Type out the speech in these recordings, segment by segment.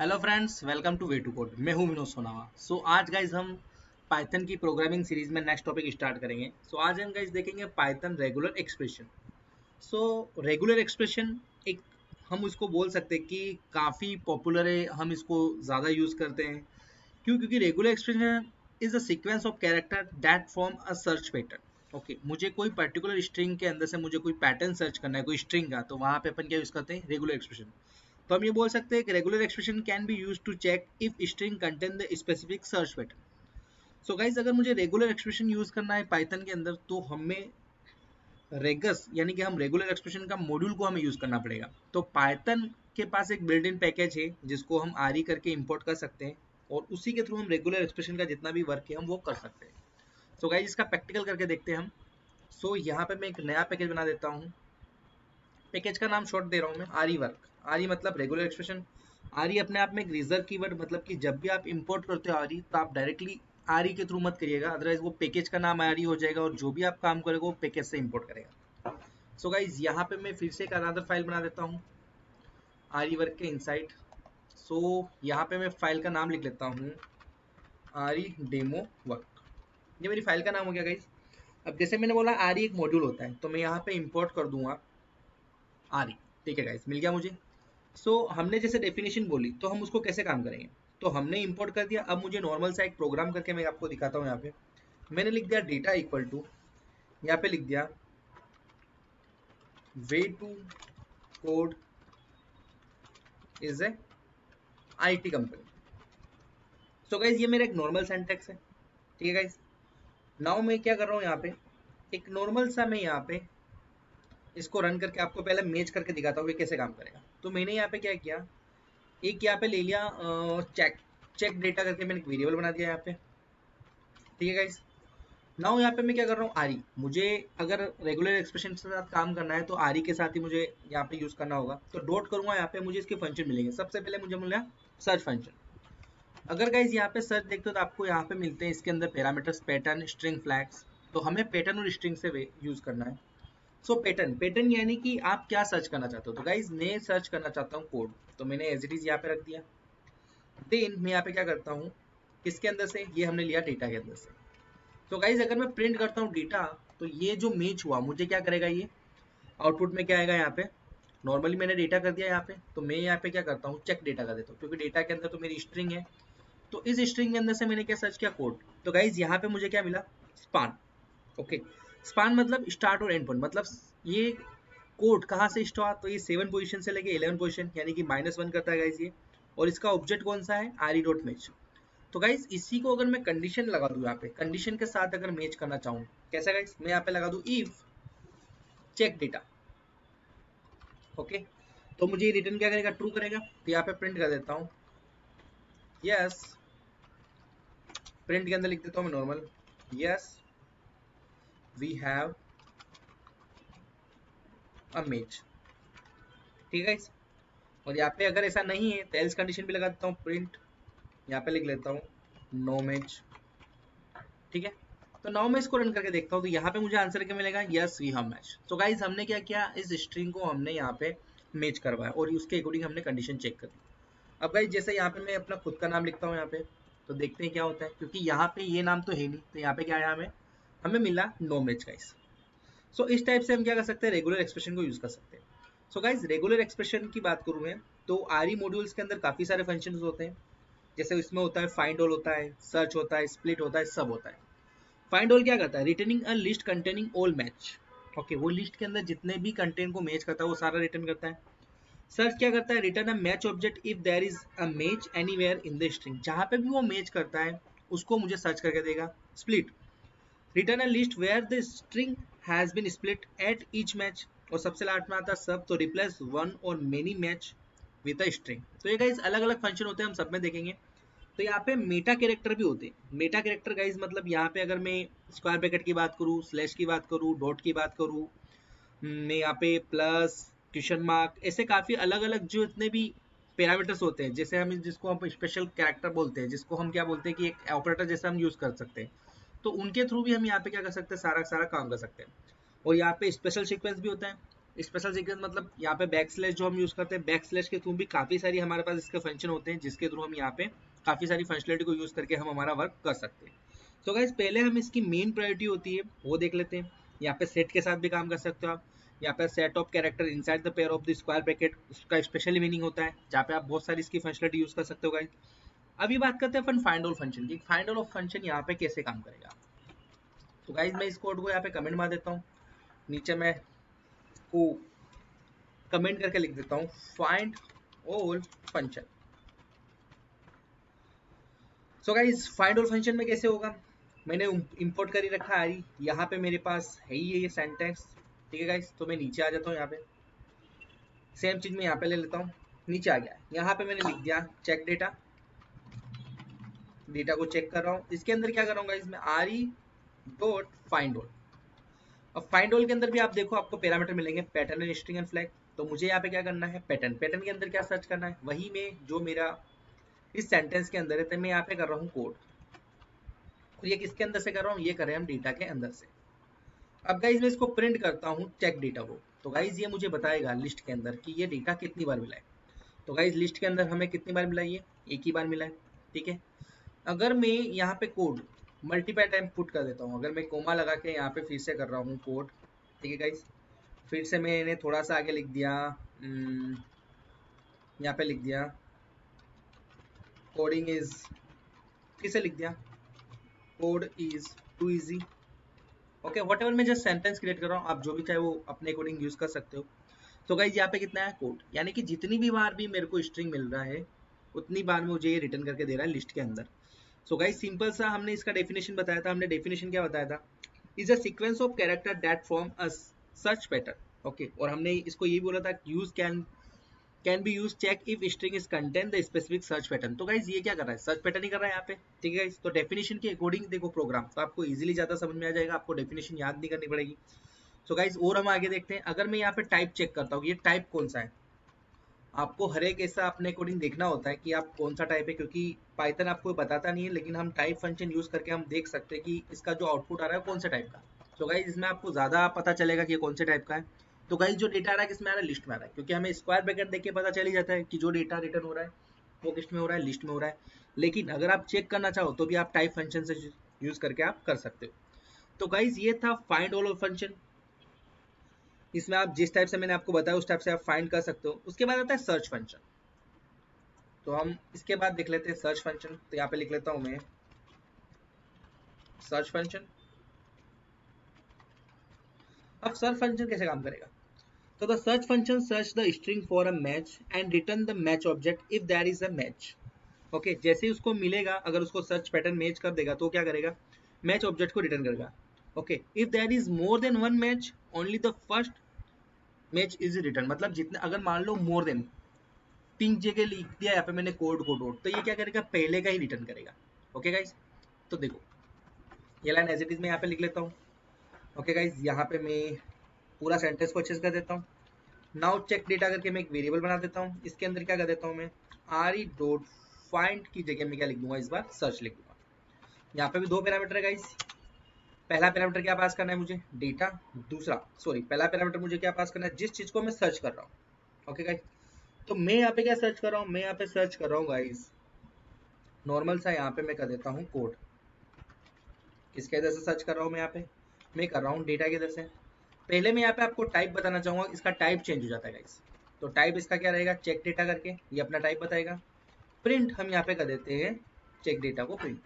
Hello friends, welcome to way to code. मैं हूं विनोद सोनावा। आज गाइज हम पाइथन की प्रोग्रामिंग सीरीज में नेक्स्ट टॉपिक स्टार्ट करेंगे। आज हम गाइज देखेंगे Python regular expression. Regular expression एक हम उसको बोल सकते हैं कि काफ़ी पॉपुलर है, हम इसको ज़्यादा यूज़ करते हैं। क्यों? क्योंकि regular expression is a sequence of character that form a search pattern. Okay, मुझे कोई पर्टिकुलर स्ट्रिंग के अंदर से मुझे कोई पैटर्न सर्च करना है, कोई स्ट्रिंग का, तो वहाँ पे अपन क्या यूज़ करते हैं? Regular expression. तो हम ये बोल सकते हैं कि regular expression can be use to check if string contain the specific search pattern. Guys, अगर मुझे रेगुलर एक्सप्रेशन यूज करना है पाइथन के अंदर, तो हमें रेगस यानी कि हम रेगुलर एक्सप्रेशन का मॉड्यूल को हमें यूज करना पड़ेगा। तो पाइथन के पास एक बिल्ट इन पैकेज है जिसको हम आरई करके इंपोर्ट कर सकते हैं, और उसी के थ्रू हम रेगुलर एक्सप्रेशन का जितना भी वर्क है हम वो कर सकते हैं। गाइज, इसका प्रैक्टिकल करके देखते हैं हम। यहाँ पे मैं एक नया पैकेज बना देता हूँ। पैकेज का नाम शॉर्ट दे रहा हूँ मैं, आरई वर्क। आरई मतलब रेगुलर एक्सप्रेशन। आरई अपने आप में एक रिजर्व कीवर्ड, मतलब कि जब भी आप इंपोर्ट करते हो आरई, तो आप डायरेक्टली आरई के थ्रू मत करिएगा, अदरवाइज वो पैकेज का नाम आरई हो जाएगा और जो भी आप काम करेगा वो पैकेज से इंपोर्ट करेगा। गाइज, यहाँ पे मैं फिर से एक अनदर फाइल बना देता हूँ आरई वर्क के इनसाइड। यहाँ पे मैं फाइल का नाम लिख लेता हूँ आरई डेमो वर्क। ये मेरी फाइल का नाम हो गया गाइज। अब जैसे मैंने बोला आरई एक मॉड्यूल होता है, तो मैं यहाँ पे इंपोर्ट कर दूंगा आरई। ठीक है गाइज, मिल गया मुझे। हमने जैसे डेफिनेशन बोली, तो हम उसको कैसे काम करेंगे? तो हमने इंपोर्ट कर दिया। अब मुझे नॉर्मल सा एक प्रोग्राम करके मैं आपको दिखाता हूँ। यहाँ पे मैंने लिख दिया डेटा इक्वल टू, यहाँ पे लिख दिया way to code is a IT company. Guys, ये मेरा एक नॉर्मल सेंटेक्स है। ठीक है गाइज, नाउ मैं क्या कर रहा हूँ यहाँ पे, एक नॉर्मल सा मैं यहाँ पे इसको रन करके आपको पहले मैच करके दिखाता हूँ ये कैसे काम करेगा। तो मैंने यहाँ पे क्या किया, एक यहाँ पे ले लिया चेक चेक डेटा करके मैंने एक वेरिएबल बना दिया यहाँ पे। ठीक है गाइज, नाउ यहाँ पे मैं क्या कर रहा हूँ, आरई। मुझे अगर रेगुलर एक्सप्रेशन के साथ काम करना है तो आरई के साथ ही मुझे यहाँ पे यूज करना होगा। तो डॉट करूंगा, यहाँ पे मुझे इसके फंक्शन मिलेंगे। सबसे पहले मुझे मिला सर्च फंक्शन। अगर गाइज यहाँ पे सर्च देखते हो तो आपको यहाँ पे मिलते हैं इसके अंदर पैरामीटर्स, पैटर्न, स्ट्रिंग, फ्लैग्स। तो हमें पैटर्न और स्ट्रिंग से यूज करना है। पैटर्न पैटर्न यानी कि आप क्या सर्च करना चाहते हो। तो गाइज, मैं सर्च करना चाहता हूँ कोड, तो मैंने एज इट इज यहाँ पे रख दिया। देन मैं यहाँ पे क्या करता हूँ, किसके अंदर से, ये हमने लिया डेटा के अंदर से। गाइज, अगर मैं प्रिंट करता हूँ डेटा, तो ये जो मैच हुआ मुझे क्या करेगा, ये आउटपुट में क्या आएगा यहाँ पे। नॉर्मली मैंने डेटा कर दिया यहाँ पे, तो मैं यहाँ पे क्या करता हूँ, चेक डेटा कर देता हूँ, क्योंकि डेटा के अंदर तो मेरी स्ट्रिंग है। तो इस स्ट्रिंग के अंदर से मैंने क्या सर्च किया, कोड। तो गाइज, यहाँ पे मुझे क्या मिला, स्पान। ओके, स्पान मतलब स्टार्ट और एंड पॉइंट, मतलब ये कोड कहाँ से स्टार्ट, तो ये 7 पोजीशन से लेके 11 पोजीशन यानी कि -1 करता है गाइज ये। और इसका ऑब्जेक्ट कौन सा है, आरई डॉट मैच। तो गाइज, इसी को अगर मैं कंडीशन लगा दूं यहाँ पे, कंडीशन के साथ अगर मैच करना चाहूँ, कैसा गाइज, मैं यहाँ पे लगा दूं इफ चेक डेटा। ओके, तो मुझे रिटर्न क्या करेगा, ट्रू करेगा। तो यहाँ पे प्रिंट कर देता हूँ यस। प्रिंट के अंदर लिख देता हूँ मैं normal, yes we have a match. ठीक है गाइज, और यहाँ पे अगर ऐसा नहीं है तो एल्स कंडीशन भी लगा देता हूँ, प्रिंट यहाँ पे लिख लेता हूँ नो मैच। ठीक है, तो नाउ मैं इसको रन करके देखता हूँ, तो यहाँ पे मुझे आंसर क्या मिलेगा, yes we have match. Guys, हमने क्या किया, इस स्ट्रिंग को हमने यहाँ पे मैच करवाया और उसके अकॉर्डिंग हमने कंडीशन चेक कर दी। अब गाइज, जैसे यहाँ पे मैं अपना खुद का नाम लिखता हूँ यहाँ पे, तो देखते हैं क्या होता है, क्योंकि यहाँ पे ये नाम तो है नहीं, तो यहाँ पे क्या आया, हमें हमें मिला नो मैच गाइज। इस टाइप से हम क्या कर सकते हैं, रेगुलर एक्सप्रेशन को यूज कर सकते हैं। गाइज, रेगुलर एक्सप्रेशन की बात करूँ मैं, तो आरई मॉड्यूल्स के अंदर काफी सारे फंक्शन होते हैं। जैसे इसमें होता है फाइंड ऑल, होता है सर्च, होता है स्प्लिट, होता है, सब होता है। फाइंड ऑल क्या करता है, returning a list containing all match. Okay, वो लिस्ट के अंदर जितने भी कंटेंट को मैच करता है वो सारा रिटर्न करता है। सर्च क्या करता है, return a match object if there is a match anywhere in the string. जहां पे भी वो मैच करता है उसको मुझे सर्च करके देगा। Split, return a list where the string has been split at each match. और सबसे लास्ट में आता है सब, तो रिप्लेस वन और many match with a string. तो ये गाइस अलग अलग फंक्शन होते हैं, हम सब में देखेंगे। तो यहाँ पे मेटा कैरेक्टर भी होते हैं। मेटा कैरेक्टर गाइज मतलब यहाँ पे अगर मैं स्क्वायर ब्रैकेट की बात करूँ, स्लैश की बात करूँ, डॉट की बात करूँ, मैं यहाँ पे प्लस, क्वेश्चन मार्क, ऐसे काफ़ी अलग अलग जो इतने भी पैरामीटर्स होते हैं, जैसे हम जिसको हम स्पेशल कैरेक्टर बोलते हैं, जिसको हम क्या बोलते हैं कि एक ऑपरेटर जैसा हम यूज़ कर सकते हैं। तो उनके थ्रू भी हम यहाँ पे क्या कर सकते हैं, सारा सारा काम कर सकते हैं। और यहाँ पे स्पेशल सीक्वेंस भी होता है। स्पेशल सीक्वेंस मतलब यहाँ पे बैक स्लैश जो हम यूज करते हैं, बैक स्लैश के थ्रू भी काफी सारी हमारे पास इसके फंक्शन होते हैं, जिसके थ्रू हम यहाँ पे काफी सारी फंक्शनलिटी को यूज करके हम हमारा वर्क कर सकते हैं। तो गाइस पहले हम इसकी मेन प्रायोरिटी होती है वो देख लेते हैं। यहाँ पे सेट के साथ भी काम कर सकते हो आप। यहाँ पे set of character inside the pair of the square bracket, उसका स्पेशली मीनिंग होता है जहाँ पे आप बहुत सारी इसकी फंक्शनलिटी यूज कर सकते हो गाइस। अभी बात करते हैं अपन फाइंड ऑल फंक्शन की। फाइंड ऑल ऑफ फंक्शन यहाँ पे कैसे काम करेगा। तो गाइस मैं इस कोड को यहाँ पे कमेंट मार देता हूँ, नीचे मैं को कमेंट करके लिख देता हूँ find all function. So guys find all function में कैसे होगा, मैंने इंपोर्ट कर ही रखा है, यहाँ पे मेरे पास है ही ये सेंटेंस, ठीक है गाइस। तो मैं नीचे आ जाता हूँ, यहाँ पे सेम चीज मैं यहाँ पे ले लेता हूँ, नीचे आ गया। यहाँ पे मैंने लिख दिया चेक डेटा, डेटा को चेक कर रहा हूँ। इसके अंदर क्या कर रहा हूँ गाइस, मैं आरी डॉट फाइंड ऑल। अब फाइंड ऑल के अंदर भी आप देखो आपको पैरामीटर मिलेंगे, pattern and string and flag. तो मुझे यहाँ पे क्या करना है, पैटर्न। पैटर्न के अंदर क्या सर्च करना है, वही में जो मेरा इस सेंटेंस के अंदर है, तो मैं यहाँ पे कर रहा हूँ कोड। और ये किसके अंदर से कर रहा हूँ, ये कर रहे हैं हम डेटा के अंदर से। अब गाइज मैं इसको प्रिंट करता हूँ चेक डेटा को। तो गाइज ये मुझे बताएगा लिस्ट के अंदर कि ये डेटा कितनी बार मिला है। तो गाइज लिस्ट के अंदर हमें कितनी बार मिला है, ये एक ही बार मिला है, ठीक है। अगर मैं यहाँ पे कोड मल्टीपल टाइम पुट कर देता हूँ, अगर मैं कोमा लगा के यहाँ पे फिर से कर रहा हूँ कोड, ठीक है गाइज, फिर से मैंने थोड़ा सा आगे लिख दिया, यहाँ पे लिख दिया कोडिंग इज, फिर से लिख दिया code is too easy, okay whatever मैं जस्ट सेंटेंस क्रिएट कर रहा हूँ, आप जो भी चाहे वो अपने अकॉर्डिंग यूज कर सकते हो। तो गाइज यहाँ पे कितना है कोड, यानी कि जितनी भी बार भी मेरे को स्ट्रिंग मिल रहा है उतनी बार मुझे ये रिटर्न करके दे रहा है लिस्ट के अंदर। सो गाइज सिंपल सा हमने इसका डेफिनेशन बताया था। हमने डेफिनेशन क्या बताया था, is a sequence of character that form a search pattern, okay. और हमने इसको ये बोला था use can be use check if string is contain the specific search pattern. तो गाइज ये क्या कर रहा है, सर्च पैटर्न ही कर रहा है यहाँ पे, ठीक है गाइज। तो डेफिनेशन के अकॉर्डिंग देखो प्रोग्राम, तो आपको इजीली ज्यादा समझ में आ जाएगा, आपको डेफिनेशन याद नहीं करनी पड़ेगी। सो गाइज और हम आगे देखते हैं। अगर मैं यहाँ पे टाइप चेक करता हूँ, ये टाइप कौन सा है, आपको हर एक ऐसा अपने अकॉर्डिंग देखना होता है कि आप कौन सा टाइप है, क्योंकि पाइथन आपको बताता नहीं है, लेकिन हम टाइप फंक्शन यूज करके हम देख सकते हैं कि इसका जो आउटपुट आ रहा है कौन से टाइप का। तो गाइज इसमें आपको ज्यादा पता चलेगा कि ये कौन से टाइप का है। तो गाइज जो डेटा आ रहा है किसमें आ रहा है, लिस्ट में आ रहा है, क्योंकि हमें स्क्वायर ब्रैकेट देख के पता चल ही जाता है कि जो डेटा रिटर्न हो रहा है वो किस में हो रहा है, लिस्ट में हो रहा है। लेकिन अगर आप चेक करना चाहो तो भी आप टाइप फंक्शन से यूज करके आप कर सकते हो। तो गाइज ये था फाइंड ऑल फंक्शन, इसमें आप जिस टाइप से मैंने आपको बताया उस टाइप से आप फाइंड कर सकते हो। उसके बाद आता है सर्च फंक्शन। तो हम इसके बाद देख लेते हैं सर्च फंक्शन। तो यहाँ पे लिख लेता हूँ मैं सर्च फंक्शन। अब सर्च फंक्शन कैसे काम करेगा, तो the search function search the string for a match and return the match object if there is a match, okay. जैसे ही उसको मिलेगा, अगर उसको सर्च पैटर्न मैच कर देगा तो क्या करेगा, मैच ऑब्जेक्ट को रिटर्न करेगा, okay. If there is more than one match only the first match is return, मतलब जितने, अगर मान लो मोर देन, तीन जगह लिख दिया यहाँ पे मैंने कोड को डॉट, तो ये क्या करेगा, पहले का ही रिटर्न करेगा, ओके गाइज। तो देखो ये लाइन एज इट इज मैं यहाँ पे लिख लेता हूँ, ओके गाइज। यहाँ पे मैं पूरा सेंटेंस को अच्छे से कर देता हूँ। नाउ चेक डेटा करके मैं एक वेरिएबल बना देता हूँ, इसके अंदर क्या कर देता हूँ मैं, आर डॉट फाइंड की जगह में क्या लिख दूंगा, इस बार सर्च लिख दूंगा। यहाँ पे भी दो पैरामीटर है गाइज। पहला पैरामीटर क्या पास करना है मुझे, डेटा। दूसरा पहला पैरामीटर मुझे क्या पास करना है, जिस चीज को मैं सर्च कर रहा हूँ, ओके गाइज। तो मैं यहाँ पे क्या सर्च कर रहा हूँ, मैं यहाँ पे सर्च कर रहा हूँ गाइज नॉर्मल सा, यहाँ पे मैं कर देता हूँ कोड। किसके इधर से सर्च कर रहा हूँ मैं, यहाँ पे मैं कर रहा हूँ डेटा के इधर से। पहले मैं यहाँ पे आपको टाइप बताना चाहूंगा, इसका टाइप चेंज हो जाता है गाइस। तो टाइप इसका क्या रहेगा, चेक डेटा करके ये अपना टाइप बताएगा। प्रिंट हम यहाँ पे कर देते हैं चेक डेटा को प्रिंट।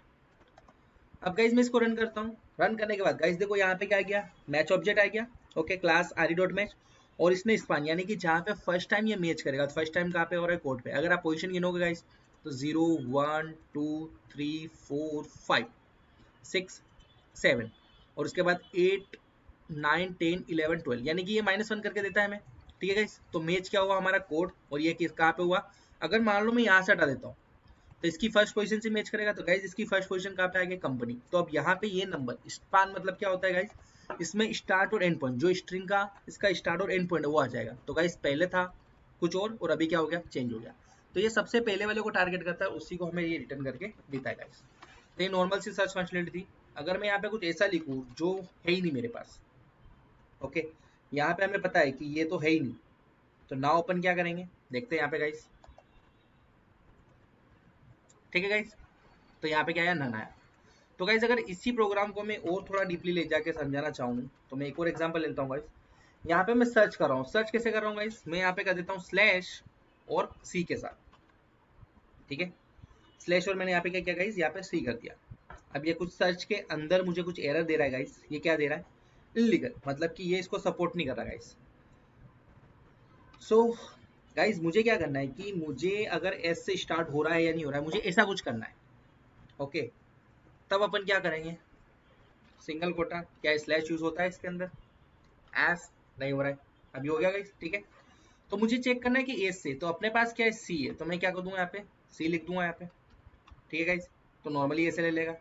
अब गाइस मैं इसको रन करता हूँ। रन करने के बाद गाइस देखो यहाँ पे क्या आ गया, मैच ऑब्जेक्ट आ गया, ओके, क्लास आरी डॉट मैच। और इसने स्पान, यानी कि जहाँ पे फर्स्ट टाइम ये मैच करेगा, तो फर्स्ट टाइम कहाँ पे हो रहा है, कोड पे। अगर आप पोजीशन गिनोगे गाइस तो 0 1 2 3 4 5 6 7 और उसके बाद 8 9 10 11 12, यानी कि ये -1 करके देता है हमें, ठीक है गाइस। तो मैच क्या हुआ हमारा कोड, और ये किस कहाँ पे हुआ, अगर मान लो मैं यहाँ से हटा देता हूँ तो इसकी फर्स्ट पोजीशन से मैच करेगा। तो गाइस इसकी फर्स्ट पोजीशन कहाँ पे आ गई, कंपनी। तो अब यहाँ पे ये नंबर स्पान मतलब क्या होता है गाइस, इसमें स्टार्ट और एंड पॉइंट, जो स्ट्रिंग का इसका स्टार्ट और एंड पॉइंट है वो आ जाएगा। तो गाइस पहले था कुछ और अभी क्या हो गया, चेंज हो गया। तो ये सबसे पहले वाले को टारगेट करता है, उसी को हमें ये रिटर्न करके देता है गाइस। तो ये नॉर्मल सी सर्च फंक्शनलिटी थी। अगर मैं यहाँ पे कुछ ऐसा लिखूँ जो है ही नहीं मेरे पास, ओके, यहाँ पे हमें पता है कि ये तो है ही नहीं, तो नाउ अपन क्या करेंगे देखते हैं यहाँ पे गाइस। ठीक है गाइस, तो यहाँ पे क्या आया, नन आया। तो गाइस अगर इसी प्रोग्राम को मैं और थोड़ा डीपली ले जाके समझाना चाहूँ तो मैं एक और एग्जांपल लेता हूँ गाइस। यहाँ पे मैं सर्च कर रहा हूँ, सर्च कैसे कर रहा हूँ गाइस, मैं यहाँ पे कर देता हूँ स्लैश और सी के साथ। ठीक है, स्लैश और मैंने यहाँ पे क्या किया गाइस, यहाँ पे सी कर दिया। अब ये कुछ सर्च के अंदर मुझे कुछ एरर दे रहा है गाइस, ये क्या दे रहा है, इलीगल, मतलब कि ये इसको सपोर्ट नहीं कर रहा गाइस। सो गाइस मुझे क्या करना है कि मुझे अगर एस से स्टार्ट हो रहा है या नहीं हो रहा है, मुझे ऐसा कुछ करना है। ओके, तब अपन क्या करेंगे, सिंगल कोटा, क्या स्लैश यूज होता है इसके अंदर, एस नहीं हो रहा है, अभी हो गया गाइस। ठीक है, तो मुझे चेक करना है कि एस से, तो अपने पास क्या है, सी है, तो मैं क्या कर दूंगा यहाँ पे, सी लिख दूंगा यहाँ पे। ठीक है गाइस, तो नॉर्मली ऐसे ले लेगा।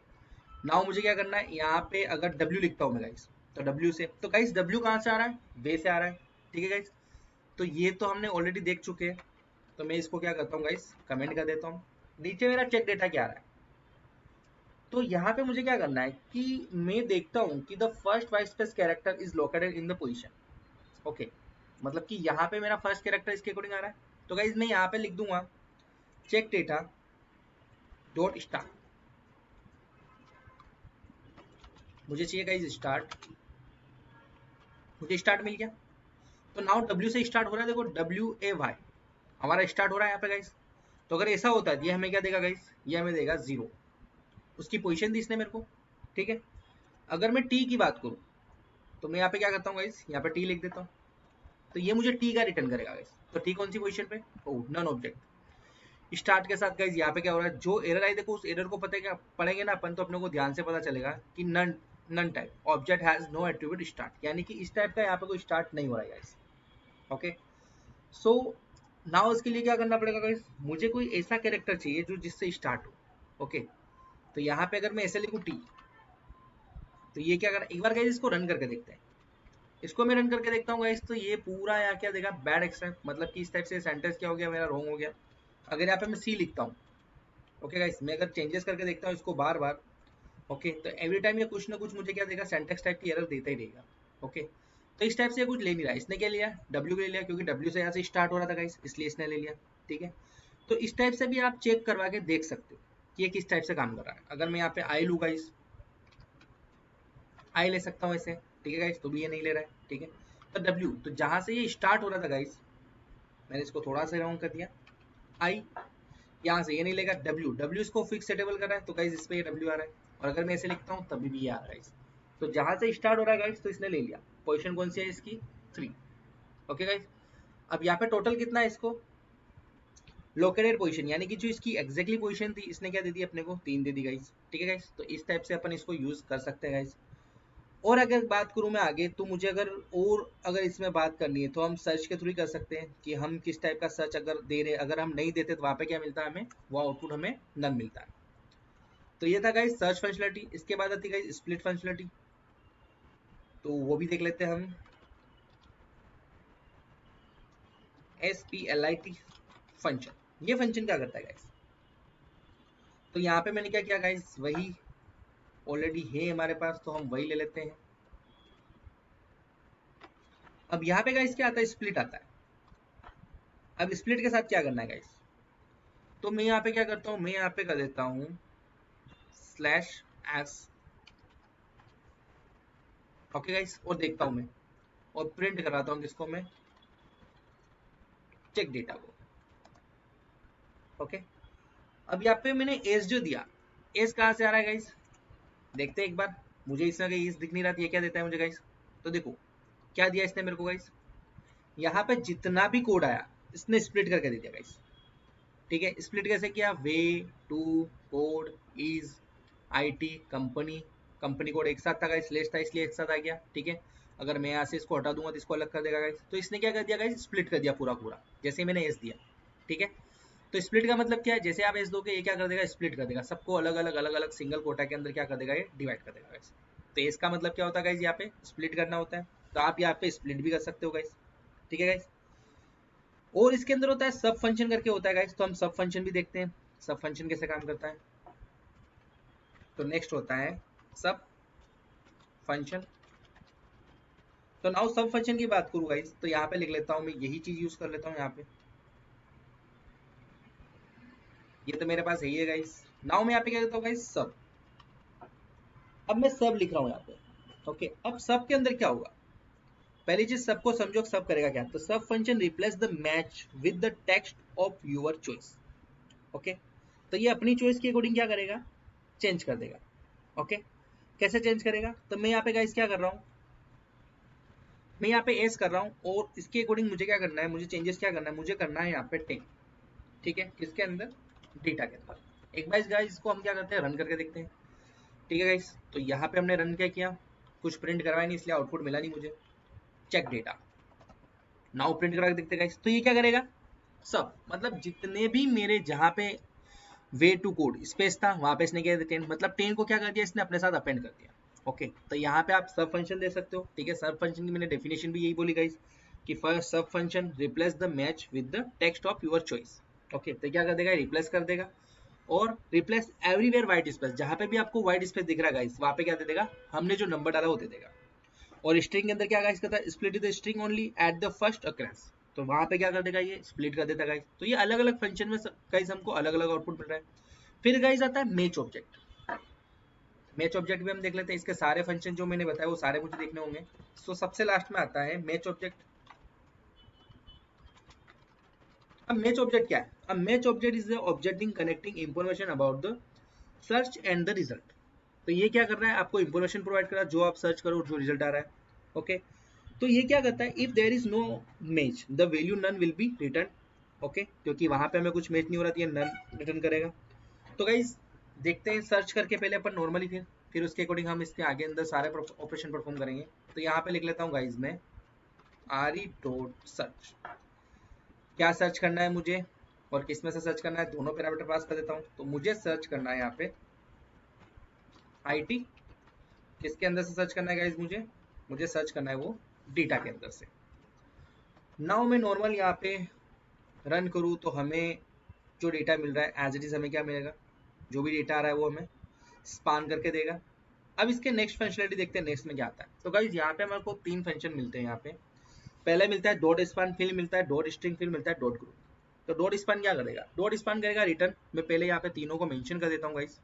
नाउ मुझे क्या करना है, यहाँ पे अगर W लिखता हूँ मैं गाइस, तो W से, तो गाइस W कहाँ से आ रहा है, वे से आ रहा है। ठीक है गाइस, तो ये तो हमने ऑलरेडी देख चुके हैं, तो मैं इसको क्या करता हूँ गाइस, कमेंट कर देता हूँ। नीचे मेरा चेक डेटा क्या आ रहा है, तो यहाँ पे मुझे क्या करना है कि मैं देखता हूँ कि the first white space character is located in the position. Okay, मतलब कि यहाँ पे मेरा फर्स्ट कैरेक्टर इसके अकॉर्डिंग आ रहा है, तो गाइस मैं यहाँ पे लिख दूंगा चेक डेटा डॉट स्टार्ट। मुझे चाहिए गाइस स्टार्ट, मुझे स्टार्ट मिल गया। तो नाउ W से स्टार्ट हो रहा है, देखो WAY हमारा स्टार्ट हो रहा है यहाँ पे गाइस। तो अगर ऐसा होता है, ये हमें क्या देगा गाइस, ये हमें देगा 0, उसकी पोजीशन दी इसने मेरे को। ठीक है, अगर मैं टी की बात करूँ तो मैं यहाँ पे क्या करता हूँ गाइस, यहाँ पे टी लिख देता हूँ, तो ये मुझे टी का रिटर्न करेगा गाइस। तो टी कौन सी पोजीशन पे, ओ नन ऑब्जेक्ट स्टार्ट के साथ गाइस। यहाँ पे क्या हो रहा है, जो एरर आई देखो, उस एरर को पता है क्या पढ़ेंगे ना अपन, तो अपने को ध्यान से पता चलेगा कि none, none type object has no attribute start, यानी कि इस टाइप का यहाँ पे कोई स्टार्ट नहीं हो रहा है गाइस। ओके, सो नाउ इसके लिए क्या करना पड़ेगा गाइस, मुझे कोई ऐसा कैरेक्टर चाहिए जो जिससे स्टार्ट हो। ओके, तो यहाँ पे अगर मैं ऐसे लिखूँ टी, तो ये क्या कर, एक बार गाइस इसको रन करके देखते हैं। इसको मैं रन करके देखता हूँ गाइस, तो ये पूरा यहाँ क्या देगा, बैड एक्सेप्ट, मतलब कि इस टाइप से सेंटेंस क्या हो गया मेरा, रॉन्ग हो गया। अगर यहाँ पे मैं सी लिखता हूँ, ओके गाइस, मैं अगर चेंजेस करके देखता हूँ इसको बार बार, ओके, तो एवरी टाइम ये कुछ ना कुछ मुझे क्या देगा, सेंटेक्स टाइप की एरर देता ही रहेगा। ओके, तो इस टाइप से कुछ ले नहीं रहा, इसने क्या लिया, W ले लिया, क्योंकि W से यहाँ से स्टार्ट हो रहा था गाइस, इसलिए इसने ले लिया। ठीक है, तो इस टाइप से भी आप चेक करवा के देख सकते हो कि ये किस टाइप से काम कर रहा है। अगर मैं यहाँ पे आई लूँ गाइस, आई ले सकता हूँ ऐसे। ठीक है गाइस, तो भी ये नहीं ले रहा है। ठीक है, तो W, तो जहाँ से ये स्टार्ट हो रहा था गाइस, मैंने इसको थोड़ा सा राउंड कर दिया, आई, यहाँ से ये नहीं लेगा, W इसको फिक्स सेटेबल कर रहा है, तो गाइस इस पे ये W आ रहा है। और अगर मैं ऐसे लिखता हूँ तभी भी ये आ रहा है गाइस, तो जहाँ से स्टार्ट हो रहा है गाइस, तो इसने ले लिया। पोजीशन कौन सी है इसकी, 3। ओके गाइस, अब यहाँ पे टोटल कितना है इसको, लोकेटेड पोजीशन, यानी कि जो इसकी एग्जैक्टली पोजीशन थी इसने क्या दे दी अपने को, 3 दे दी गाइस। ठीक है गाइस, तो इस टाइप से अपन इसको यूज कर सकते हैं गाइस। और अगर बात करूं मैं आगे, तो मुझे अगर इसमें बात करनी है, तो हम सर्च के थ्रू ही कर सकते हैं कि हम किस टाइप का सर्च अगर दे रहे, अगर हम नहीं देते तो वहाँ पे क्या मिलता है हमें, वो आउटपुट हमें नन मिलता है। तो ये था गाइस सर्च फंक्शनलिटी। इसके बाद आती है गाइस स्प्लिट फंक्शनलिटी, तो वो भी देख लेते हैं हम। SPLIT फंक्शन, ये फंक्शन क्या करता है गाइस, तो यहाँ पे मैंने क्या किया गाइस, वही ऑलरेडी है हमारे पास, तो हम वही ले लेते हैं। अब यहाँ पे गाइस क्या आता है, स्प्लिट आता है। अब स्प्लिट के साथ क्या करना है गाइस, तो मैं यहाँ पे क्या करता हूँ, मैं यहाँ पे कर देता हूँ /s। ओके गाइस, और देखता हूँ मैं, और प्रिंट कराता हूँ किसको, मैं चेक डेटा को। ओके, अब यहाँ पे मैंने एस जो दिया, एस कहाँ से आ रहा है गाइस, देखते हैं एक बार। मुझे इसमें कहीं एस दिख नहीं रहा था, ये क्या देता है मुझे गाइस, तो देखो क्या दिया इसने मेरे को गाइस, यहाँ पे जितना भी कोड आया इसने स्प्लिट करके दे दिया गाइस। ठीक है, स्प्लिट कैसे किया, way to code is IT company, company code एक साथ था गाइस, स्लैश था इसलिए एक साथ आ गया। ठीक है, अगर मैं यहाँ से इसको हटा दूंगा तो इसको अलग कर देगा गाइस, तो इसने क्या कर दिया गाइस, स्प्लिट कर दिया पूरा पूरा, जैसे मैंने एस दिया। ठीक है, तो स्प्लिट का मतलब क्या है, जैसे आप एस दोगे ये क्या कर देगा, स्प्लिट कर देगा, सबको अलग अलग अलग अलग सिंगल कोटा के अंदर क्या कर देगा, ये डिवाइड कर देगा गाइस। तो एस का मतलब क्या होता है गाइस, यहाँ पे स्प्लिट करना होता है, तो आप यहाँ पे स्प्लिट भी कर सकते हो गाइस। ठीक है गाइस, और इसके अंदर होता है सब फंक्शन करके होता है गाइस, तो हम सब फंक्शन भी देखते हैं, सब फंक्शन कैसे काम करता है। तो नेक्स्ट होता है सब फंक्शन। तो नाउ सब फंक्शन की बात करूँ गाइस, तो यहाँ पे लिख लेता हूँ मैं, यही चीज यूज कर लेता हूँ यहाँ पे। ये तो मेरे पास यही है गाइस। नाउ मैं यहाँ पे क्या देता हूँ गाइस, सब। अब मैं सब लिख रहा हूँ यहाँ पे। ओके, अब सब के अंदर क्या होगा, पहली चीज सबको समझो, सब करेगा क्या, तो सब function replace the match with the text of your choice. Okay, तो ये अपनी चॉइस के अकॉर्डिंग क्या करेगा, चेंज कर देगा। ओके, कैसे चेंज करेगा, तो मैं यहाँ पे गाइस क्या कर रहा हूँ, मैं यहाँ पे एस कर रहा हूँ और इसके अकॉर्डिंग मुझे क्या करना है, मुझे चेंजेस क्या करना है, मुझे करना है यहाँ पे 10। ठीक है, किसके अंदर, डेटा के अंदर। एक बार गाइस इसको हम क्या करते हैं, रन करके देखते हैं। ठीक है गाइस, तो यहाँ पे हमने रन क्या किया, कुछ प्रिंट करवाया नहीं इसलिए आउटपुट मिला नहीं मुझे। चेक डेटा, नाउ प्रिंट करा के देखते हैं गाइस, तो ये क्या करेगा, सब मतलब जितने भी मेरे जहाँ पे वे टू कोड स्पेस था वहां पे इसने क्या दिया 10, मतलब 10 को क्या कर दिया इसने अपने साथ अपेंड कर दिया। ओके, तो यहाँ पे आप सब फंक्शन दे सकते हो। ठीक है, सब फंक्शन की मैंने डेफिनेशन भी यही बोली गाइस कि फर्स्ट सब function replace the match with the text of your choice. Okay, तो क्या कर देगा, रिप्लेस कर देगा और रिप्लेस एवरीवेयर व्हाइट स्पेस, जहां पे भी आपको व्हाइट स्पेस दिख रहा है गाइस वहां पे क्या दे देगा, हमने जो नंबर डाला वो दे देगा। और स्ट्रिंग के अंदर क्या गाइस करता है, split the string only at the first occurrence, तो वहां पे क्या कर देगा, ये स्प्लिट कर देता गाइस। तो ये अलग अलग फंक्शन में गाइस हमको अलग अलग आउटपुट मिल रहा है। फिर गाइस आता है मैच ऑब्जेक्ट। मैच ऑब्जेक्ट भी हम देख लेते हैं, इसके सारे फंक्शन जो मैंने बताया वो सारे मुझे देखने होंगे। सो सबसे लास्ट में आता है मैच ऑब्जेक्ट। अब मैच ऑब्जेक्ट क्या है, अब match object is the object in connecting information about the search and the result. तो ये क्या कर रहा है, आपको इंफॉर्मेशन प्रोवाइड कर रहा है, जो आप सर्च करो जो रिजल्ट आ रहा है। ओके, तो ये क्या करता है, if there is no match the value none will be return. Okay, क्योंकि वहां पे हमें कुछ मैच नहीं हो रहा था, ये नन रिटर्न करेगा। तो गाइस देखते हैं, सर्च करके पहले अपन नॉर्मली, फिर उसके अकॉर्डिंग हम इसके आगे अंदर सारे ऑपरेशन परफॉर्म करेंगे। तो यहाँ पे लिख लेता हूँ गाइस मैं आरी डॉट सर्च, क्या सर्च करना है मुझे और किस में से सर्च करना है, दोनों पैरामीटर पास कर देता हूँ। तो मुझे सर्च करना है यहाँ पे आईटी, किसके अंदर से सर्च करना है गाइस, मुझे मुझे सर्च करना है वो डेटा के अंदर से। नाउ मैं नॉर्मल यहाँ पे रन करूँ तो हमें जो डेटा मिल रहा है एज इट इज हमें क्या मिलेगा, जो भी डेटा आ रहा है वो हमें स्पान करके देगा। अब इसके नेक्स्ट फंक्शनलिटी देखते हैं, नेक्स्ट में क्या आता है। तो गाइस यहाँ पे हमारे को 3 फंक्शन मिलते हैं यहाँ पे। पहले मिलता है डॉट स्पान, फिर मिलता है डॉट स्ट्रिंग, फिर मिलता है डॉट ग्रुप। तो डॉट स्पान क्या करेगा, डॉट स्पान करेगा रिटर्न। मैं पहले यहाँ पे तीनों को मेंशन कर देता हूँ गाइस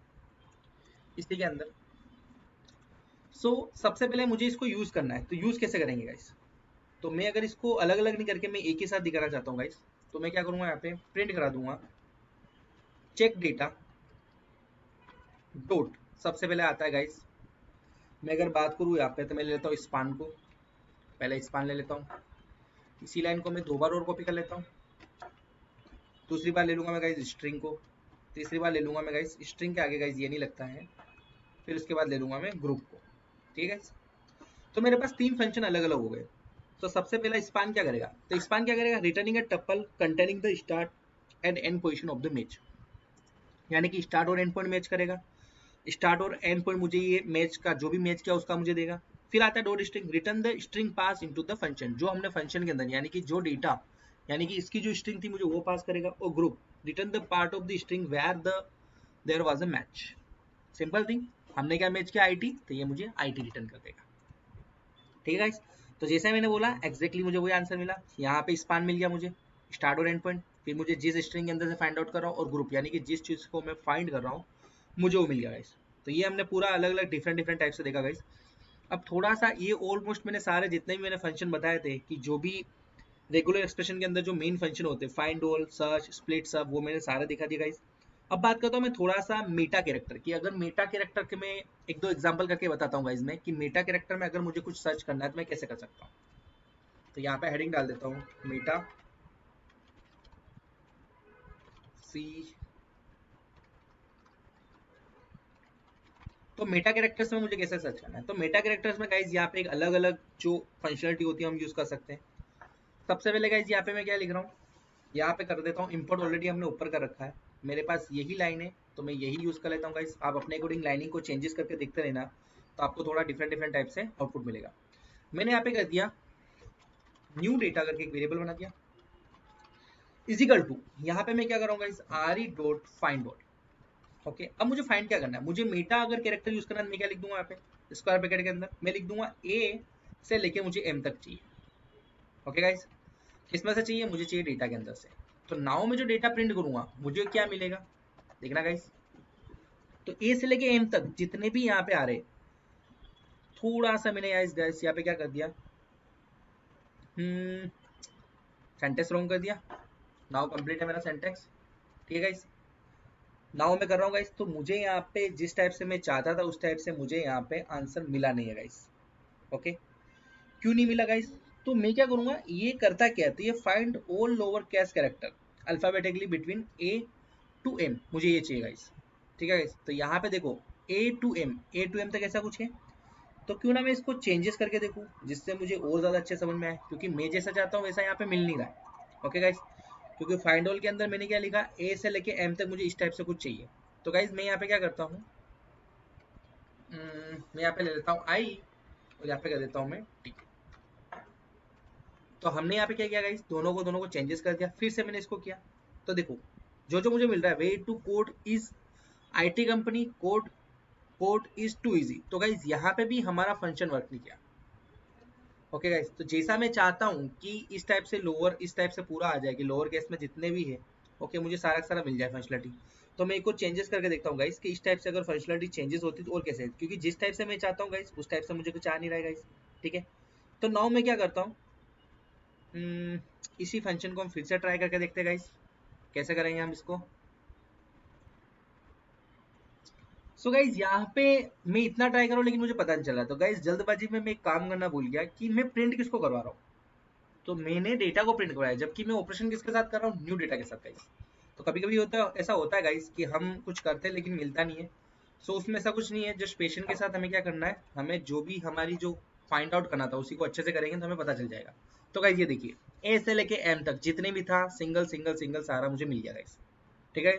इसी के अंदर। सो सबसे पहले मुझे इसको यूज करना है, तो यूज कैसे करेंगे गाइस, तो मैं अगर इसको अलग अलग नहीं करके मैं एक ही साथ दिखाना चाहता हूँ गाइस, तो मैं क्या करूंगा, यहाँ पे प्रिंट करा दूंगा चेक डेटा डॉट। सबसे पहले आता है गाइस, मैं अगर बात करूँ यहाँ पे तो मैं ले लेता हूँ स्पान को, पहले स्पान ले लेता हूँ। इसी लाइन को मैं 2 बार और कॉपी कर लेता हूँ। दूसरी बार ले लूंगा मैं गाइस स्ट्रिंग को। तीसरी बार ले लूंगा मैं गाइस स्ट्रिंग के आगे गाइस ये नहीं लगता है, फिर उसके बाद ले लूंगा मैं ग्रुप को। ठीक है, तो मेरे पास 3 फंक्शन अलग अलग हो गए। तो सबसे पहला स्पान क्या करेगा, तो स्पान क्या करेगा, returning a tuple containing the start and and position of the match, यानी कि स्टार्ट और एंड पॉइंट मैच करेगा। स्टार्ट और एंड पॉइंट मुझे ये मैच का जो भी मैच किया उसका मुझे देगा। फिर आता है dot string, return the string pass into the function, जो हमने फंक्शन के अंदर यानी कि जो डेटा, यानी कि इसकी जो स्ट्रिंग थी मुझे वो पास करेगा। और group, return the part of the string where the there was a match. Simple thing, हमने क्या मैच किया आईटी, तो ये मुझे आईटी रिटर्न कर देगा। ठीक है गाइस, तो जैसे मैंने बोला एग्जैक्टली मुझे वही आंसर मिला। यहाँ पे स्पान मिल गया मुझे, स्टार्ट और एंड पॉइंट। फिर मुझे जिस स्ट्रिंग के अंदर से फाइंड आउट कर रहा हूँ, और ग्रुप यानी कि जिस चीज को मैं फाइंड कर रहा हूँ मुझे वो मिल गया गाइस। तो ये हमने पूरा अलग अलग डिफरेंट डिफरेंट टाइप से देखा गाइस। अब थोड़ा सा ये ऑलमोस्ट मैंने सारे जितने भी मैंने फंक्शन बताए थे कि जो भी रेगुलर एक्सप्रेशन के अंदर जो मेन फंक्शन होते हैं, फाइंड ऑल, सर्च, स्प्लिट, सब, वो मैंने सारे दिखा दिया गाइस। अब बात करता हूँ मैं थोड़ा सा मेटा कैरेक्टर की। अगर मेटा कैरेक्टर के मैं एक दो एग्जांपल करके बताता हूँ गाइस मैं कि मेटा कैरेक्टर में अगर मुझे कुछ सर्च करना है तो मैं कैसे कर सकता हूँ। तो यहाँ पे हेडिंग डाल देता हूँ मेटा सी। तो मेटा कैरेक्टर्स में मुझे कैसे सर्च करना है, तो मेटा कैरेक्टर्स में गाइज यहाँ पे एक अलग अलग जो फंक्शनलिटी होती है हम यूज कर सकते हैं। सबसे पहले गाइज यहाँ पे मैं क्या लिख रहा हूँ, यहाँ पे कर देता हूँ इंपोर्ट, ऑलरेडी हमने ऊपर कर रखा है, मेरे पास यही लाइन है तो मैं यही यूज कर लेता हूँ गाइज। आप अपने अकॉर्डिंग लाइनिंग को चेंजेस करके देखते रहना, तो आपको थोड़ा डिफरेंट डिफरेंट टाइप से आउटपुट मिलेगा। मैंने यहाँ पे कर दिया न्यू डेटा करके एक वेरिएबल बना दिया, इजिकल टू, यहाँ पे मैं क्या कर रहा हूँ guys, R E dot find dot. Okay, अब मुझे फाइंड क्या करना है, मुझे मेटा अगर कैरेक्टर यूज करना है मैं क्या लिख दूंगा यहाँ पे स्क्वायर ब्रैकेट के अंदर, मैं लिख दूंगा ए से लेके मुझे m तक चाहिए। ओके गाइस, किसमें से चाहिए? मुझे चाहिए डेटा के अंदर से। तो नाउ में जो डेटा प्रिंट करूंगा मुझे क्या मिलेगा, देखना गाइस। तो a से लेके m तक जितने भी यहाँ पे आ रहे, थोड़ा सा मैंने गाइस यहाँ पे क्या कर दिया, सेंटेंस रॉन्ग कर दिया। नाउ कंप्लीट है मेरा सेंटेंस, ठीक है गाइस। नाउ मैं कर रहा हूँ गाइस, तो मुझे यहाँ पे जिस टाइप से मैं चाहता था उस टाइप से मुझे यहाँ पे आंसर मिला नहीं है गाइस। ओके, क्यों नहीं मिला गाइस? तो मैं क्या करूंगा, ये करता क्या है, तो ये find all lower case character alphabetically between a to m, मुझे ये चाहिए गाइस। ठीक है गाइस, तो यहाँ पे देखो ए टू एम तक ऐसा कुछ है, तो क्यों ना मैं इसको चेंजेस करके देखूं जिससे मुझे और ज्यादा अच्छे समझ में आए, क्योंकि मैं जैसा चाहता हूँ वैसा यहाँ पे मिल नहीं रहा है। ओके गाइस, क्योंकि फाइंड ऑल के अंदर मैंने क्या लिखा, ए से लेके एम तक मुझे इस टाइप से कुछ चाहिए। तो गाइस मैं यहाँ पे क्या करता हूँ, मैं यहाँ पे ले लेता हूँ आई और यहाँ पे कर देता हूँ मैं टी। तो हमने यहाँ पे क्या किया गाइस, दोनों को चेंजेस कर दिया, फिर से मैंने इसको किया। तो देखो जो जो मुझे मिल रहा है, way to code is IT company, code is too easy. तो गाइस यहाँ पे भी हमारा फंक्शन वर्क नहीं किया। ओके गाइस, तो जैसा मैं चाहता हूँ कि इस टाइप से लोअर, इस टाइप से पूरा आ जाए कि लोअर केस में जितने भी है, ओके मुझे सारा का सारा मिल जाए फंक्शनलिटी। तो मैं एक को चेंजेस करके देखता हूँ गाइस कि इस टाइप से अगर फंक्शनलिटी चेंजेस होती तो और कैसे, क्योंकि जिस टाइप से मैं चाहता हूँ गाइस उस टाइप से मुझे कुछ आ नहीं रहा है गाइस। ठीक है, तो नाउ मैं क्या करता हूँ, इसी फंक्शन को हम फिर से ट्राई करके देखते हैं गाइस, कैसे करेंगे हम इसको। सो गाइज यहाँ पे मैं इतना ट्राई कर रहा हूँ लेकिन मुझे पता नहीं चला। तो गाइज जल्दबाजी में मैं एक काम करना भूल गया कि मैं प्रिंट किसको करवा रहा हूँ। तो मैंने डेटा को प्रिंट करवाया, जबकि मैं ऑपरेशन किसके साथ कर रहा हूँ, न्यू डेटा के साथ गाइस। तो कभी कभी होता है, ऐसा होता है गाइस कि हम कुछ करते हैं लेकिन मिलता नहीं है। सो उसमें ऐसा कुछ नहीं है, जस्ट पेशेंट के साथ हमें क्या करना है, हमें जो भी हमारी जो फाइंड आउट करना था उसी को अच्छे से करेंगे तो हमें पता चल जाएगा। तो गाइस ये देखिए, ए से लेके एम तक जितने भी था सिंगल सिंगल सिंगल सारा मुझे मिल गया गाइस। ठीक है,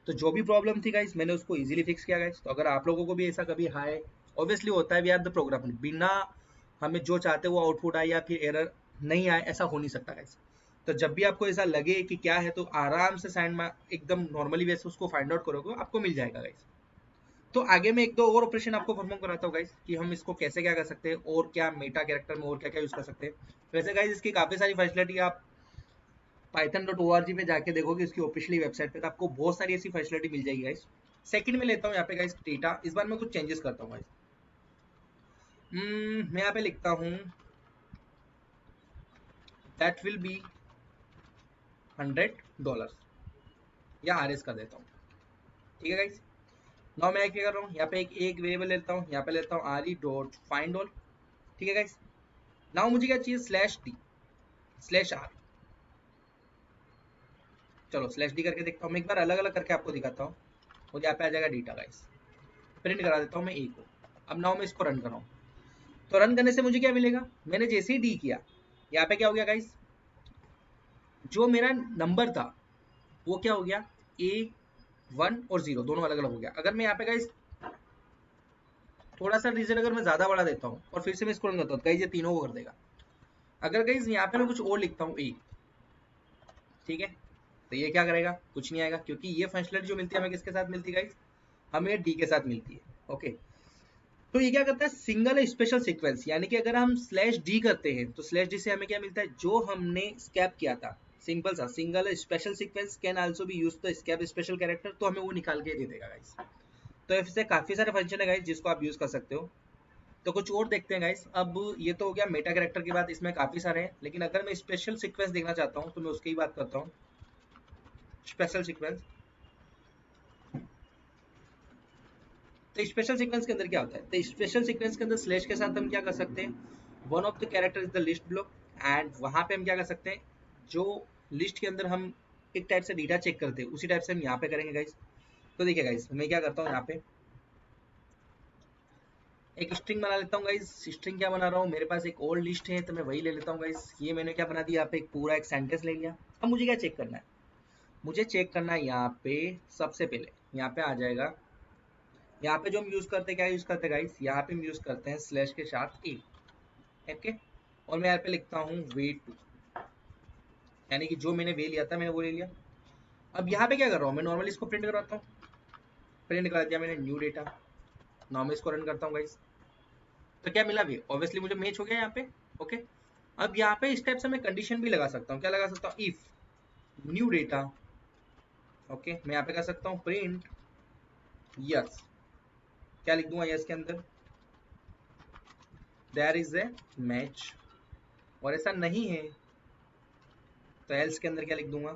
तो जो भी प्रॉब्लम थी गाइस मैंने उसको इजीली फिक्स किया गाइस। तो अगर आप लोगों को भी ऐसा कभी हाय, ऑब्वियसली होता है, वी आर द प्रोग्रामर, बिना हमें जो चाहते वो आउटपुट आए या फिर एरर नहीं आए, ऐसा हो नहीं सकता गाइस। तो जब भी आपको ऐसा लगे कि क्या है, तो आराम से साइंड में एकदम नॉर्मली वैसे उसको फाइंड आउट करोगे आपको मिल जाएगा गाइस। तो आगे मैं एक दो और ऑपरेशन आपको परफॉर्म कराता हूँ गाइस कि हम इसको कैसे क्या कर सकते हैं और क्या मेटा कैरेक्टर में और क्या क्या यूज कर सकते हैं। वैसे गाइस इसकी काफी सारी फैसिलिटी आप python.org पे जाके देखोगे, उसकी ऑफिशियली वेबसाइट पे, तो आपको बहुत सारी ऐसी फैसिलिटी मिल जाएगी गाइस। सेकंड में लेता हूँ यहाँ पे गाइस डेटा, इस बार मैं कुछ चेंजेस करता हूँ गाइस। मैं यहाँ पे लिखता हूँ दैट विल बी $100 या RS कर देता हूँ। ठीक है गाइस, नाउ मैं क्या कर रहा हूँ, यहाँ पे एक वेरिएबल लेता हूँ, यहाँ पे लेता हूँ RE डॉट फाइंड ऑल। ठीक है गाइस, नाउ मुझे क्या चाहिए, /d/r। चलो /d करके देखता हूँ मैं, एक बार अलग अलग करके आपको दिखाता हूँ। मुझे यहाँ पे आ जाएगा डेटा गाइस, प्रिंट करा देता हूँ मैं ए को। अब नाउ मैं इसको रन कर रहा हूँ, तो रन करने से मुझे क्या मिलेगा, मैंने जैसे ही डी किया यहाँ पे क्या हो गया गाइस, जो मेरा नंबर था वो क्या हो गया, A1 और 0 दोनों अलग अलग हो गया। अगर मैं यहाँ पे गाइस थोड़ा सा रीजन अगर मैं ज्यादा बढ़ा देता हूँ और फिर से मैं इसको रन करता हूँ, गाइस ये तीनों को कर देगा। अगर गाइस यहाँ पे मैं कुछ और लिखता हूँ ए, ठीक है, तो ये क्या करेगा, कुछ नहीं आएगा, क्योंकि ये फंक्शनलिटी जो मिलती है हमें किसके साथ मिलती है गाइस, हमें डी के साथ मिलती है। ओके, तो ये क्या करता है, सिंगल स्पेशल सीक्वेंस, यानी कि अगर हम /d करते हैं तो /d से हमें क्या मिलता है, जो हमने स्कैप किया था, सिंपल सा single special sequence can also be used to escape special character, तो हमें वो निकाल के दे देगा गाइस। तो ऐसे काफी सारे फंक्शन है गाइस जिसको आप यूज कर सकते हो। तो कुछ और देखते हैं गाइस। अब ये तो हो गया मेटा कैरेक्टर की बात, इसमें काफी सारे हैं, लेकिन अगर मैं स्पेशल सीक्वेंस देखना चाहता हूँ तो मैं उसकी ही बात करता हूँ। स्पेशल सीक्वेंस, तो स्पेशल सीक्वेंस के अंदर क्या होता है, तो स्पेशल सीक्वेंस के अंदर स्लैश के साथ हम क्या कर सकते हैं, one of the character is the list block, and वहां पे हम क्या कर सकते हैं, जो लिस्ट के अंदर हम एक टाइप से डेटा चेक करते हैं उसी टाइप से हम यहाँ पे करेंगे गाइस। तो देखिए गाइस मैं क्या करता हूँ, यहाँ पे एक स्ट्रिंग बना लेता हूँ गाइस। स्ट्रिंग क्या बना रहा हूँ, मेरे पास एक ओल्ड लिस्ट है तो मैं वही ले लेता हूँ गाइस। ये मैंने क्या बना दिया, यहाँ पे एक पूरा एक सेंटेंस ले लिया। अब मुझे क्या चेक करना है, मुझे चेक करना है यहाँ पे सबसे पहले यहाँ पे आ जाएगा, यहाँ पे जो हम यूज करते हैं, क्या यूज करते हैं गाइस, यहाँ पे हम यूज करते हैं स्लैश के साथ ए। ओके, और मैं यहाँ पे लिखता हूँ वे2, यानी कि जो मैंने वे लिया था मैंने वो ले लिया। अब यहाँ पे क्या कर रहा हूँ, मैं नॉर्मली इसको प्रिंट करवाता हूँ, प्रिंट करा दिया मैंने न्यू डेटा। नाउ मैं इसको रन करता हूँ गाइस, तो क्या मिला भी, ऑब्वियसली मुझे मैच हो गया यहाँ पे। ओके, अब यहाँ पे इस टाइप से मैं कंडीशन भी लगा सकता हूँ। क्या लगा सकता हूँ, इफ न्यू डेटा, ओके मैं यहाँ पे कर सकता हूँ प्रिंट यस, क्या लिख दूंगा यस के अंदर, देयर इज ए मैच, और ऐसा नहीं है तो एल्स के अंदर क्या लिख दूंगा,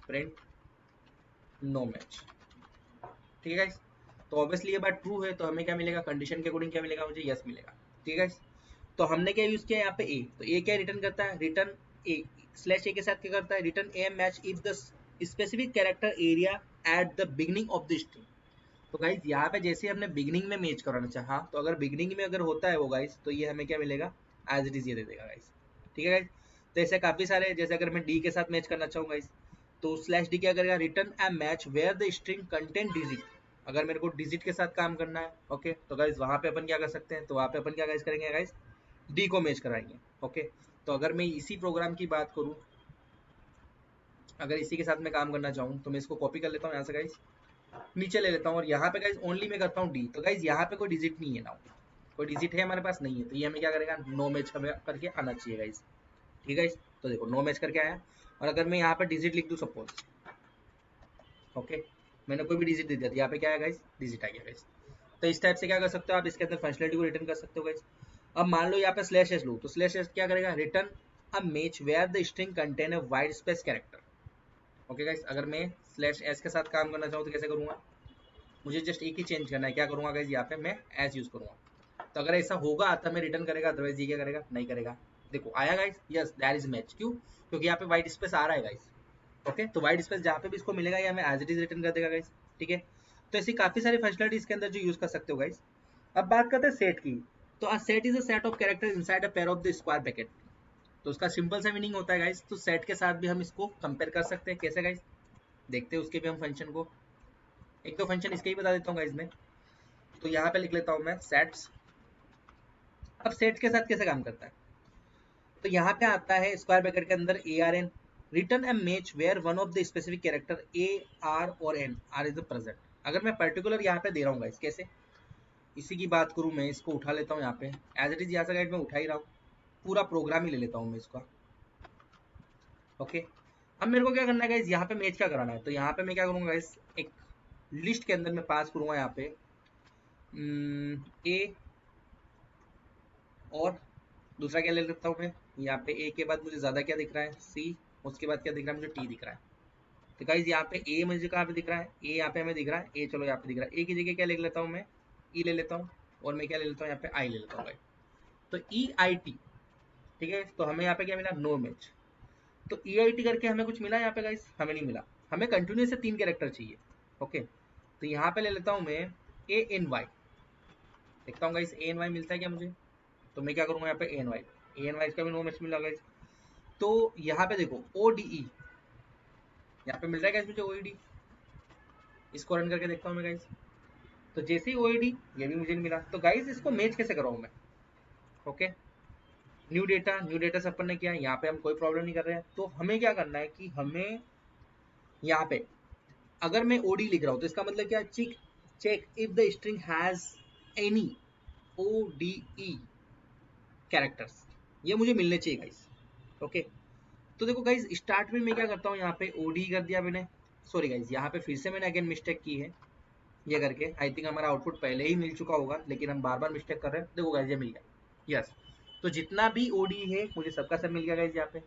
प्रिंट नो मैच। ठीक है गाइस, तो ऑब्वियसली ये बात ट्रू है, तो हमें क्या मिलेगा, कंडीशन के अकॉर्डिंग क्या मिलेगा, मुझे यस मिलेगा। ठीक है गाइस, तो हमने क्या यूज किया यहाँ पे ए, तो ए क्या रिटर्न करता है, रिटर्न ए स्लैश ए के साथ क्या करता है, return a match if the specific character area at the beginning of the string. तो गाइस यहाँ पे जैसे हमने बिगनिंग में मैच कराना चाहा, तो अगर बिगनिंग में अगर होता है वो गाइस, तो ये हमें क्या मिलेगा, एज इट इज ये दे देगा गाइस। ठीक है गाइस, तो ऐसे काफी सारे, जैसे अगर मैं डी के साथ मैच करना चाहूँ गाइस, तो स्लैश डी क्या करेगा, return a match where the string content digit. अगर मेरे को डिजिट के साथ काम करना है, ओके, तो गाइस वहां पे अपन क्या कर सकते हैं, तो वहां पे अपन क्या गाइस करेंगे गाइस, डी को मैच कराएंगे। ओके, तो अगर मैं इसी प्रोग्राम की बात करूं, अगर इसी के साथ मैं काम करना चाहूँ, तो मैं इसको कॉपी कर लेता हूँ यहाँ से गाइस, नीचे ले लेता हूँ, और यहाँ पे गाइस ओनली मैं करता हूँ डी। तो गाइस यहाँ पे कोई डिजिट नहीं है ना, कोई डिजिट है हमारे पास नहीं है, तो ये हमें क्या करेगा, नो मैच करके आना चाहिए गाइस। ठीक है, तो देखो नो मैच करके आया, और अगर मैं यहाँ पे डिजिट लिख दूँ सपोज, ओके मैंने कोई भी डिजिट दे दिया, यहाँ पे क्या है गाइस, डिजिट आ गया गाइस। तो इस टाइप से क्या कर सकते हो आप, इसके अंदर फंक्शनलिटी को रिटर्न कर सकते हो गाइस। अब मान लो यहाँ पे स्लैश एस लो, तो स्लैश एस क्या करेगा, return a match where the string contain a white space character. Okay guys, अगर मैं स्लैश एस के साथ काम करना चाहूँ तो कैसे करूँगा, मुझे जस्ट एक ही चेंज करना है, क्या करूँगा गाइस, यहाँ पे मैं एस यूज करूँगा। तो अगर ऐसा होगा तब मैं रिटर्न करेगा, अदरवाइज ये क्या करेगा, नहीं करेगा। देखो आया guys, yes that is match, क्यों, क्योंकि यहाँ पे वाइड स्पेस आ रहा है गाइस। ओके, तो वाइड स्पेस जहाँ पे भी इसको मिलेगा ये हमें एज इट इज रिटर्न कर देगा गाइस। ठीक है, तो ऐसी काफी सारी फंक्शनलिटी इसके अंदर जो यूज कर सकते हो गाइस। अब बात करते हैं सेट की, तो a set is a set of character inside a pair of the square bracket. तो उसका सिंपल सा मीनिंग होता है गाइस, तो सेट के साथ भी हम इसको कंपेयर कर सकते हैं, कैसे गाइस, देखते हैं उसके भी हम फंक्शन को, एक दो फंक्शन इसके ही बता देता हूँ गाइस मैं। तो यहाँ पे लिख लेता हूँ मैं सेट्स। अब सेट्स के साथ कैसे काम करता है, तो यहाँ पे आता है स्क्वायर ब्रैकेट के अंदर a r n, return a match where one of the specific character a r और एन आर इज प्रेजेंट। अगर मैं पर्टिकुलर यहाँ पे दे रहा हूँ गाइस, कैसे, इसी की बात करूँ मैं, इसको उठा लेता हूँ यहाँ पे, एज इट इज यहाँ से गाइड मैं उठा ही रहा हूँ, पूरा प्रोग्राम ही ले लेता हूँ मैं इसका। ओके, अब मेरे को क्या करना है गाइस, यहाँ पे मैच क्या कराना है, तो यहाँ पे मैं क्या करूँगा गाइस, एक लिस्ट के अंदर मैं पास करूँगा यहाँ पे ए, और दूसरा क्या ले लेता हूँ मैं, यहाँ पे ए के बाद मुझे ज़्यादा क्या दिख रहा है, सी, उसके बाद क्या दिख रहा है, मुझे टी दिख रहा है। तो गाइस यहाँ पे ए मुझे कहाँ पे दिख रहा है, ए यहाँ पे हमें दिख रहा है, ए चलो यहाँ पे दिख रहा है, ए की जगह क्या लिख लेता हूँ मैं, ई ले लेता हूँ, और मैं क्या ले लेता हूँ यहाँ पे, आई ले लेता हूँ गाइस, तो ई आई टी। ठीक है, तो हमें यहाँ पे क्या मिला, नो मैच। तो ई आई टी करके हमें कुछ मिला यहाँ पे गाइस, हमें नहीं मिला, हमें कंटिन्यूस से 3 कैरेक्टर चाहिए। ओके, तो यहाँ पे ले लेता हूँ मैं ए एन वाई, देखता हूँ गाइस ए एन वाई मिलता है क्या मुझे, तो मैं क्या करूँगा यहाँ पे ए एन वाई का भी नो मैच मिला गाइस। तो यहाँ पे देखो ओ डी ई, यहाँ पे मिल रहा है गाइस मुझे ओ डी, इसको रन करके देखता हूँ मैं गाइस, तो जैसे ही ओ डी ये भी मुझे नहीं मिला। तो गाइस इसको मैच कैसे कराऊँ मैं, ओके न्यू डेटा से अपन ने किया, यहाँ पे हम कोई प्रॉब्लम नहीं कर रहे हैं। तो हमें क्या करना है कि हमें यहाँ पे अगर मैं ओडी लिख रहा हूँ, तो इसका मतलब क्या, check check if the string has any o d e characters, ये मुझे मिलने चाहिए गाइस। ओके, तो देखो गाइस स्टार्ट में मैं क्या करता हूँ, यहाँ पे ओडी कर दिया मैंने, सॉरी गाइस यहाँ पे फिर से मैंने अगेन मिस्टेक की है, ये करके आई थिंक हमारा आउटपुट पहले ही मिल चुका होगा, लेकिन हम बार बार मिस्टेक कर रहे हैं। देखो गाइस ये मिल गया, यस, तो जितना भी ओडी है मुझे सबका सब मिल गया गाइस यहाँ पे।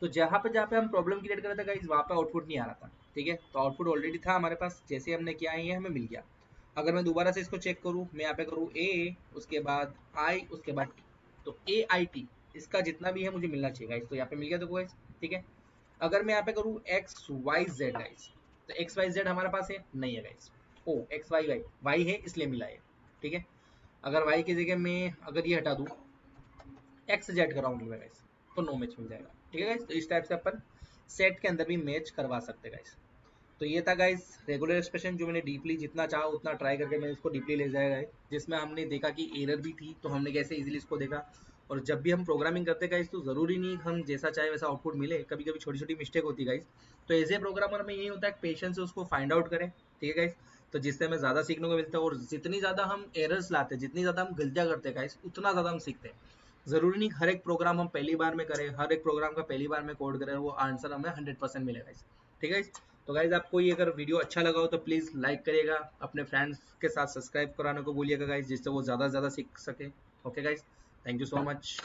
तो जहाँ पे हम प्रॉब्लम क्रिएट कर रहे थे गाइस, वहाँ पे आउटपुट नहीं आ रहा था। ठीक है, तो आउटपुट ऑलरेडी था हमारे पास, जैसे हमने किया है ये हमें मिल गया। अगर मैं दोबारा से इसको चेक करूँ, मैं यहाँ पे करूँ ए, उसके बाद आई, उसके बाद टी, तो ए आई टी इसका जितना भी है मुझे मिलना चाहिए गाइस, तो यहाँ पे मिल गया देखो गाइस। ठीक है, अगर मैं यहाँ पे करूँ एक्स वाई जेड गाइस, तो एक्स वाई जेड हमारे पास है नहीं है गाइस, ओ एक्स वाई वाई वाई है इसलिए मिला है। ठीक है, अगर वाई की जगह मैं अगर ये हटा दूँ, एक्स जेड कराऊंगी मैं गाइस, तो नो मैच मिल जाएगा। ठीक है गाइस, तो इस टाइप से अपन सेट के अंदर भी मैच करवा सकते हैं गाइस। तो ये था गाइस रेगुलर एक्सप्रेशन, जो मैंने डीपली जितना चाहा उतना ट्राई करके मैंने इसको डीपली ले जाएगा है, जिसमें हमने देखा कि एरर भी थी, तो हमने कैसे इजीली इसको देखा। और जब भी हम प्रोग्रामिंग करते हैं गाइस, तो ज़रूरी नहीं हम जैसा चाहे वैसा आउटपुट मिले, कभी कभी छोटी छोटी मिस्टेक होती है गाइस। तो एज ए प्रोग्रामर में यही होता है पेशेंस से उसको फाइंड आउट करें। ठीक है गाइस, तो जिससे हमें ज़्यादा सीखने को मिलता है, और जितनी ज़्यादा हम एरर्स लाते हैं, जितनी ज़्यादा हम गलतियाँ करते हैं गाइस, उतना ज़्यादा हम सीखते हैं। ज़रूरी नहीं हर एक प्रोग्राम हम पहली बार में करें, हर एक प्रोग्राम का पहली बार में कोड करें वो आंसर हमें 100% मिलेगा। ठीक है। तो गाइज आपको ये अगर वीडियो अच्छा लगा हो तो प्लीज़ लाइक करिएगा, अपने फ्रेंड्स के साथ सब्सक्राइब कराने को बोलिएगा गाइज, जिससे वो ज़्यादा से ज़्यादा सीख सके। Okay guys, thank you so much.